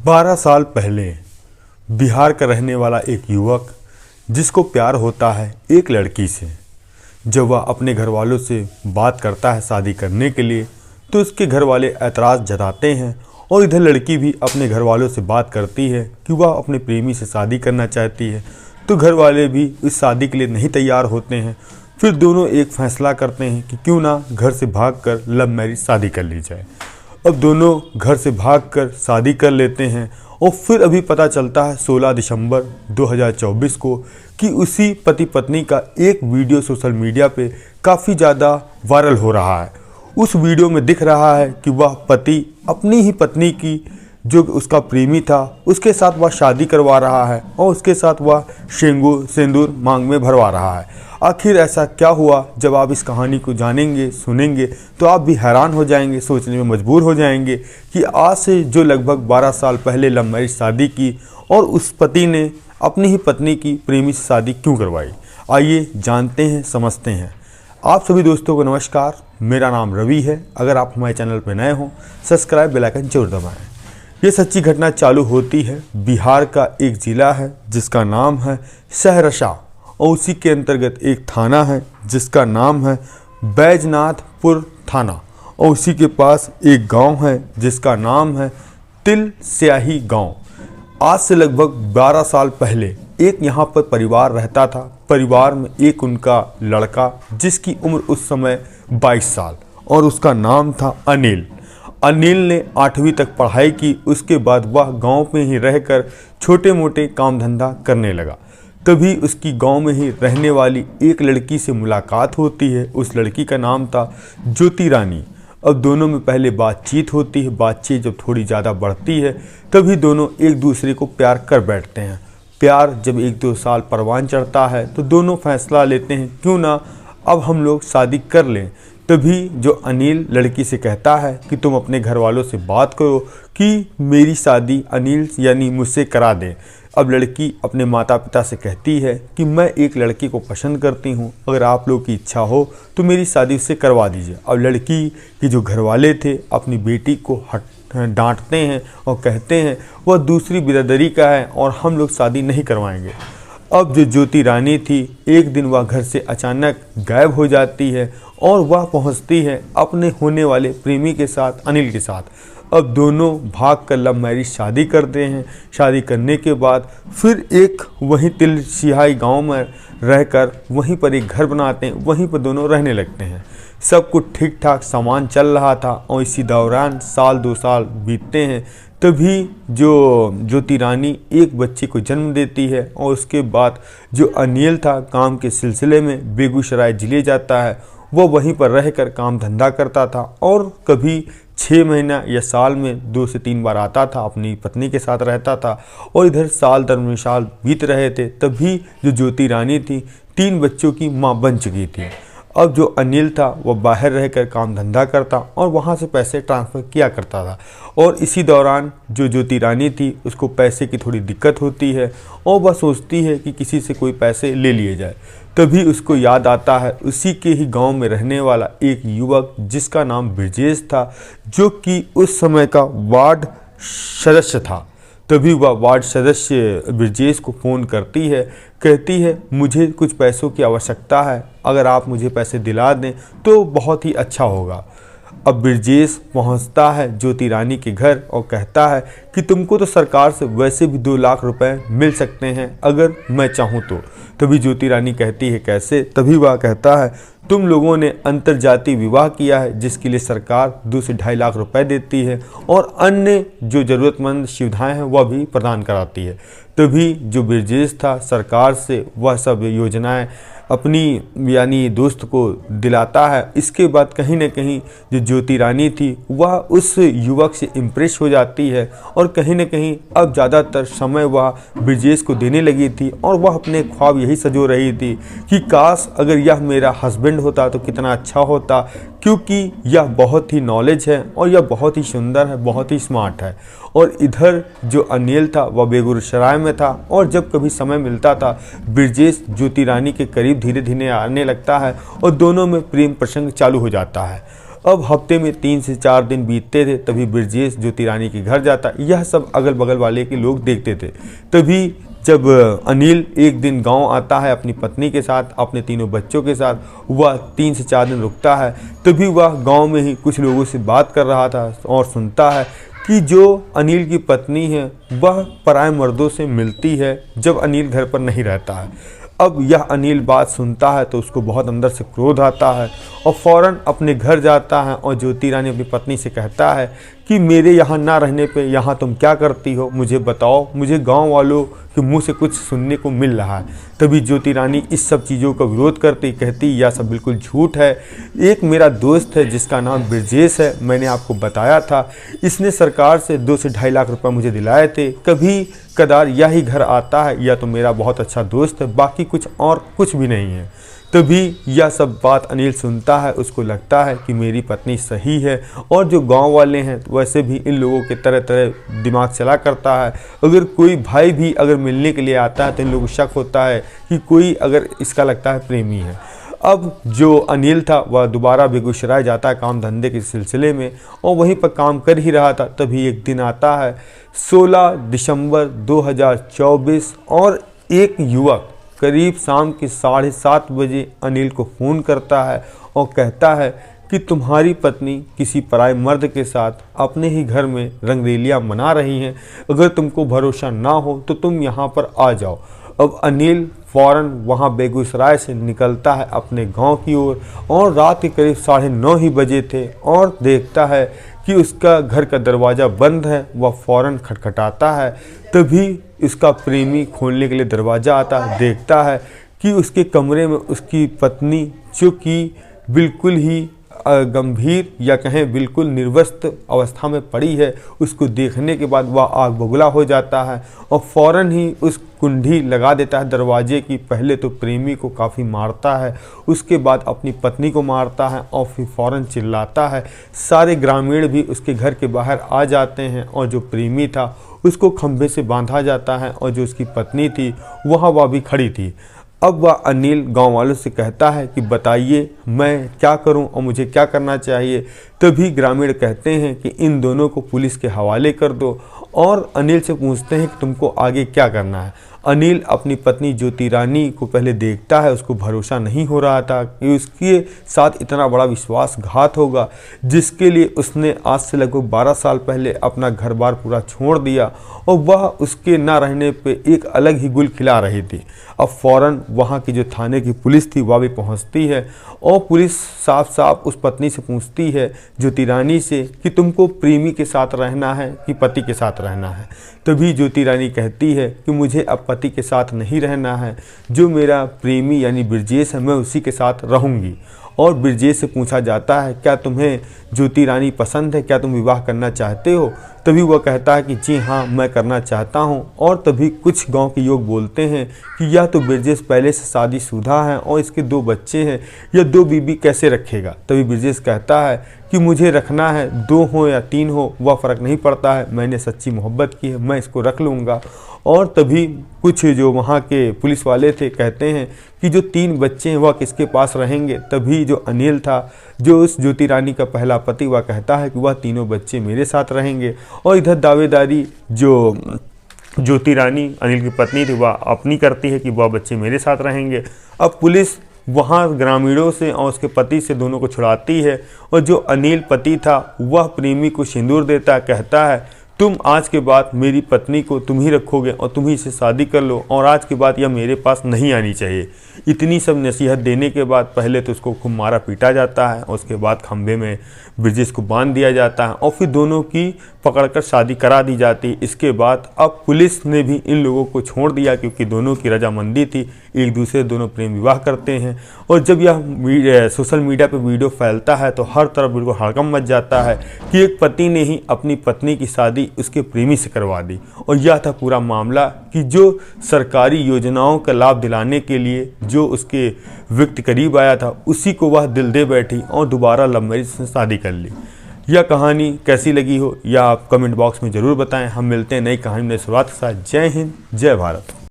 12 साल पहले बिहार का रहने वाला एक युवक जिसको प्यार होता है एक लड़की से, जब वह अपने घर वालों से बात करता है शादी करने के लिए तो उसके घर वाले ऐतराज़ जताते हैं और इधर लड़की भी अपने घर वालों से बात करती है कि वह अपने प्रेमी से शादी करना चाहती है, तो घर वाले भी इस शादी के लिए नहीं तैयार होते हैं। फिर दोनों एक फ़ैसला करते हैं कि क्यों ना घर से भागकर लव मैरिज शादी कर ली जाए। अब दोनों घर से भागकर शादी कर लेते हैं और फिर अभी पता चलता है 16 दिसंबर 2024 को कि उसी पति पत्नी का एक वीडियो सोशल मीडिया पे काफ़ी ज़्यादा वायरल हो रहा है। उस वीडियो में दिख रहा है कि वह पति अपनी ही पत्नी की जो उसका प्रेमी था उसके साथ वह शादी करवा रहा है और उसके साथ वह सिंदूर मांग में भरवा रहा है। आखिर ऐसा क्या हुआ? जब आप इस कहानी को जानेंगे सुनेंगे तो आप भी हैरान हो जाएंगे, सोचने में मजबूर हो जाएंगे कि आज से जो लगभग 12 साल पहले लव मैरिज शादी की और उस पति ने अपनी ही पत्नी की प्रेमी से शादी क्यों करवाई। आइए जानते हैं, समझते हैं। आप सभी दोस्तों को नमस्कार, मेरा नाम रवि है। अगर आप हमारे चैनल पर नए हों सब्सक्राइब बेल आइकन जरूर दबाएं। ये सच्ची घटना चालू होती है बिहार का एक ज़िला है जिसका नाम है सहरसा और उसी के अंतर्गत एक थाना है जिसका नाम है बैजनाथपुर थाना और उसी के पास एक गांव है जिसका नाम है तिल स्याही गांव। आज से लगभग 12 साल पहले एक यहाँ पर परिवार रहता था। परिवार में एक उनका लड़का जिसकी उम्र उस समय 22 साल और उसका नाम था अनिल। अनिल ने 8वीं तक पढ़ाई की, उसके बाद वह गांव में ही रहकर छोटे मोटे काम धंधा करने लगा। तभी उसकी गांव में ही रहने वाली एक लड़की से मुलाकात होती है। उस लड़की का नाम था ज्योति रानी। अब दोनों में पहले बातचीत होती है। बातचीत जब थोड़ी ज़्यादा बढ़ती है तभी दोनों एक दूसरे को प्यार कर बैठते हैं। प्यार जब 1-2 साल परवान चढ़ता है तो दोनों फैसला लेते हैं क्यों ना अब हम लोग शादी कर लें। तभी जो अनिल लड़की से कहता है कि तुम अपने घर वालों से बात करो कि मेरी शादी अनिल यानी मुझसे करा दें। अब लड़की अपने माता पिता से कहती है कि मैं एक लड़की को पसंद करती हूं, अगर आप लोग की इच्छा हो तो मेरी शादी उससे करवा दीजिए। अब लड़की के जो घर वाले थे अपनी बेटी को डांटते हैं और कहते हैं वह दूसरी बिरादरी का है और हम लोग शादी नहीं करवाएंगे। अब जो ज्योति रानी थी एक दिन वह घर से अचानक गायब हो जाती है और वह पहुंचती है अपने होने वाले प्रेमी के साथ, अनिल के साथ। अब दोनों भाग कर लव मैरिज शादी करते हैं। शादी करने के बाद फिर एक वहीं तिल स्याही गांव में रहकर वहीं पर एक घर बनाते हैं, वहीं पर दोनों रहने लगते हैं। सब कुछ ठीक ठाक सामान चल रहा था और इसी दौरान 1-2 साल बीतते हैं। तभी जो ज्योति रानी एक बच्चे को जन्म देती है और उसके बाद जो अनिल था काम के सिलसिले में बेगूसराय जिले जाता है। वो वहीं पर रहकर काम धंधा करता था और कभी 6 महीना या साल में 2 से 3 बार आता था, अपनी पत्नी के साथ रहता था और इधर साल दर साल बीत रहे थे। तभी जो ज्योति रानी थी 3 बच्चों की माँ बन चुकी थी। अब जो अनिल था वह बाहर रहकर काम धंधा करता और वहाँ से पैसे ट्रांसफ़र किया करता था और इसी दौरान जो ज्योति रानी थी उसको पैसे की थोड़ी दिक्कत होती है और वह सोचती है कि किसी से कोई पैसे ले लिए जाए। तभी उसको याद आता है उसी के ही गांव में रहने वाला एक युवक जिसका नाम ब्रजेश था, जो कि उस समय का वार्ड सदस्य था। तभी वह वार्ड सदस्य ब्रजेश को फ़ोन करती है, कहती है मुझे कुछ पैसों की आवश्यकता है, अगर आप मुझे पैसे दिला दें तो बहुत ही अच्छा होगा। अब ब्रजेश पहुंचता है ज्योति रानी के घर और कहता है कि तुमको तो सरकार से वैसे भी 2 लाख रुपए मिल सकते हैं अगर मैं चाहूँ तो। तभी ज्योति रानी कहती है कैसे? तभी वह कहता है तुम लोगों ने अंतर्जातीय विवाह किया है जिसके लिए सरकार 2 से 2.5 लाख रुपए देती है और अन्य जो ज़रूरतमंद सुविधाएं हैं वह भी प्रदान कराती है। तभी जो ब्रजेश था सरकार से वह सब योजनाएं अपनी यानी दोस्त को दिलाता है। इसके बाद कहीं न कहीं जो ज्योति रानी थी वह उस युवक से इम्प्रेस हो जाती है और कहीं न कहीं अब ज़्यादातर समय वह ब्रजेश को देने लगी थी और वह अपने ख्वाब यही सजो रही थी कि काश अगर यह मेरा हस्बैंड होता तो कितना अच्छा होता, क्योंकि यह बहुत ही नॉलेज है और यह बहुत ही सुंदर है, बहुत ही स्मार्ट है। और इधर जो अनिल था वह बेगूसराय में था और जब कभी समय मिलता था ब्रजेश ज्योति रानी के करीब धीरे धीरे आने लगता है और दोनों में प्रेम प्रसंग चालू हो जाता है। अब हफ्ते में 3 से 4 दिन बीतते थे, तभी ब्रजेश ज्योति रानी के घर जाता। यह सब अगल बगल वाले के लोग देखते थे। तभी जब अनिल एक दिन गांव आता है अपनी पत्नी के साथ, अपने तीनों बच्चों के साथ, वह 3 से 4 दिन रुकता है। तभी वह गांव में ही कुछ लोगों से बात कर रहा था और सुनता है कि जो अनिल की पत्नी है वह पराये मर्दों से मिलती है जब अनिल घर पर नहीं रहता है। अब यह अनिल बात सुनता है तो उसको बहुत अंदर से क्रोध आता है और फ़ौरन अपने घर जाता है और ज्योति रानी अपनी पत्नी से कहता है कि मेरे यहाँ ना रहने पे यहाँ तुम क्या करती हो, मुझे बताओ, मुझे गांव वालों के मुंह से कुछ सुनने को मिल रहा है। तभी ज्योति रानी इस सब चीज़ों का विरोध करती, कहती यह सब बिल्कुल झूठ है। एक मेरा दोस्त है जिसका नाम ब्रजेश है, मैंने आपको बताया था, इसने सरकार से 2 से 2.5 लाख रुपए मुझे दिलाए थे। कभी कदार यही घर आता है, या तो मेरा बहुत अच्छा दोस्त है, बाकी कुछ और कुछ भी नहीं है। तभी यह सब बात अनिल सुनता है, उसको लगता है कि मेरी पत्नी सही है। और जो गांव वाले हैं वैसे भी इन लोगों के तरह तरह दिमाग चला करता है। अगर कोई भाई भी अगर मिलने के लिए आता है तो इन लोगों को शक होता है कि कोई अगर इसका लगता है प्रेमी है। अब जो अनिल था वह दोबारा बेगूसराय जाता है काम धंधे के सिलसिले में और वहीं पर काम कर ही रहा था। तभी एक दिन आता है 16 दिसंबर 2024 और एक युवक करीब शाम के 7:30 बजे अनिल को फ़ोन करता है और कहता है कि तुम्हारी पत्नी किसी पराये मर्द के साथ अपने ही घर में रंगरेलियाँ मना रही हैं, अगर तुमको भरोसा ना हो तो तुम यहाँ पर आ जाओ। अब अनिल फ़ौरन वहाँ बेगूसराय से निकलता है अपने गांव की ओर और रात के करीब 9:30 ही बजे थे और देखता है कि उसका घर का दरवाज़ा बंद है। वह फ़ौरन खटखटाता है, तभी उसका प्रेमी खोलने के लिए दरवाज़ा आता है, देखता है कि उसके कमरे में उसकी पत्नी जो कि बिल्कुल ही गंभीर या कहें बिल्कुल निर्वस्त्र अवस्था में पड़ी है। उसको देखने के बाद वह आग बबूला हो जाता है और फ़ौरन ही उस कुंडी लगा देता है दरवाजे की। पहले तो प्रेमी को काफ़ी मारता है, उसके बाद अपनी पत्नी को मारता है और फिर फ़ौरन चिल्लाता है। सारे ग्रामीण भी उसके घर के बाहर आ जाते हैं और जो प्रेमी था उसको खंभे से बांधा जाता है और जो उसकी पत्नी थी वह भी खड़ी थी। अब वह अनिल गांव वालों से कहता है कि बताइए मैं क्या करूं और मुझे क्या करना चाहिए। तभी ग्रामीण कहते हैं कि इन दोनों को पुलिस के हवाले कर दो और अनिल से पूछते हैं कि तुमको आगे क्या करना है। अनिल अपनी पत्नी ज्योति रानी को पहले देखता है, उसको भरोसा नहीं हो रहा था कि उसके साथ इतना बड़ा विश्वासघात होगा जिसके लिए उसने आज से लगभग 12 साल पहले अपना घर बार पूरा छोड़ दिया और वह उसके ना रहने पे एक अलग ही गुल खिला रही थी। अब फ़ौरन वहाँ की जो थाने की पुलिस थी वह भी पहुँचती है और पुलिस साफ साफ उस पत्नी से पूछती है ज्योति रानी से कि तुमको प्रेमी के साथ रहना है कि पति के साथ रहना है। तभी ज्योति रानी कहती है कि मुझे अब पति के साथ नहीं रहना है, जो मेरा प्रेमी यानी ब्रजेश है मैं उसी के साथ रहूँगी। और ब्रजेश से पूछा जाता है क्या तुम्हें ज्योति रानी पसंद है, क्या तुम विवाह करना चाहते हो। तभी वह कहता है कि जी हाँ मैं करना चाहता हूँ। और तभी कुछ गांव के लोग बोलते हैं कि यह तो ब्रजेश पहले से शादीशुदा है और इसके 2 बच्चे हैं, यह 2 बीबी कैसे रखेगा। तभी ब्रजेश कहता है कि मुझे रखना है, 2 हो या 3 हो वह फ़र्क नहीं पड़ता है, मैंने सच्ची मोहब्बत की है, मैं इसको रख लूँगा। और तभी कुछ जो वहाँ के पुलिस वाले थे कहते हैं कि जो 3 बच्चे हैं वह किसके पास रहेंगे। तभी जो अनिल था जो उस ज्योति रानी का पहला पति वह कहता है कि वह तीनों बच्चे मेरे साथ रहेंगे। और इधर दावेदारी जो ज्योति रानी अनिल की पत्नी थी वह अपनी करती है कि वह बच्चे मेरे साथ रहेंगे। अब पुलिस वहाँ ग्रामीणों से और उसके पति से दोनों को छुड़ाती है और जो अनिल पति था वह प्रेमी को सिंदूर देता है, कहता है तुम आज के बाद मेरी पत्नी को तुम ही रखोगे और तुम ही से शादी कर लो और आज के बाद यह मेरे पास नहीं आनी चाहिए। इतनी सब नसीहत देने के बाद पहले तो उसको खूब मारा पीटा जाता है और उसके बाद खंभे में ब्रजेश को बांध दिया जाता है और फिर दोनों की पकड़कर शादी करा दी जाती। इसके बाद अब पुलिस ने भी इन लोगों को छोड़ दिया क्योंकि दोनों की रजामंदी थी, एक दूसरे दोनों प्रेम विवाह करते हैं। और जब यह सोशल मीडिया पर वीडियो फैलता है तो हर तरफ बिल्कुल हड़कंप मच जाता है कि एक पति ने ही अपनी पत्नी की शादी उसके प्रेमी से करवा दी। और यह था पूरा मामला कि जो सरकारी योजनाओं का लाभ दिलाने के लिए जो उसके व्यक्ति करीब आया था उसी को वह दिल दे बैठी और दोबारा लव मैरिज से शादी कर ली। यह कहानी कैसी लगी हो या आप कमेंट बॉक्स में ज़रूर बताएं। हम मिलते हैं नई कहानी नई शुरुआत के साथ। जय हिंद, जय भारत।